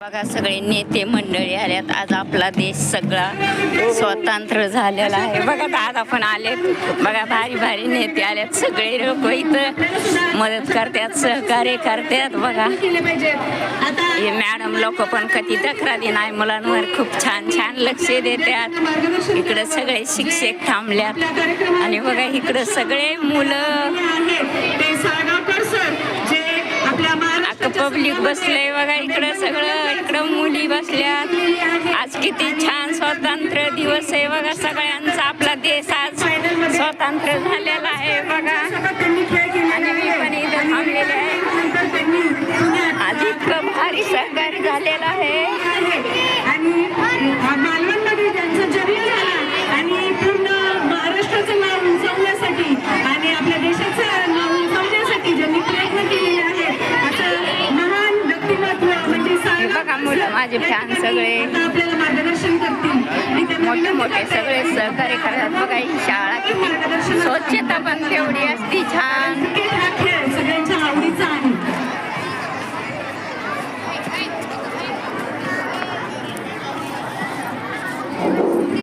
बघा सगळे नेते मंडळी आल्यात. आज आपला देश सगळा स्वतंत्र झालेला आहे. बघा दादा पण आले. बघा भारी भारी नेते आल्यात. सगळे लोक इथं मदत करतात, सहकार्य करतात. बघा हे मॅडम लोक पण कधी तक्रारी नाही मुलांवर, खूप छान छान लक्ष देतात. इकडे सगळे शिक्षक थांबल्यात आणि बघा इकडे सगळे मुलं पब्लिक बसले. बघा इकडं सगळं, इकडं मुली बसल्यात. आज किती छान स्वतंत्र दिवस आहे. बघा सगळ्यांचा आपला देश आज स्वतंत्र झालेला आहे. बघा आणि मी पण इथं थांबलेले आहे. आज इतकं भारी सहकार्य झालेलं आहे. आणि मालवणमध्ये ज्यांचा जन्म झाला आणि पूर्ण महाराष्ट्राचं नाव उंचावण्यासाठी आणि आपल्या देशाचं नाव उंचावण्यासाठी ज्यांनी प्रयत्न केलेले आहेत असं महान व्यक्तिमत्व म्हणजे बघा मुलं माझे फॅन सगळे आपल्याला मार्गदर्शन करतील. मोठे मोठे सगळे सहकार्य करतात. बघा ही शाळा किती स्वच्छता पण तेवढी असती छान.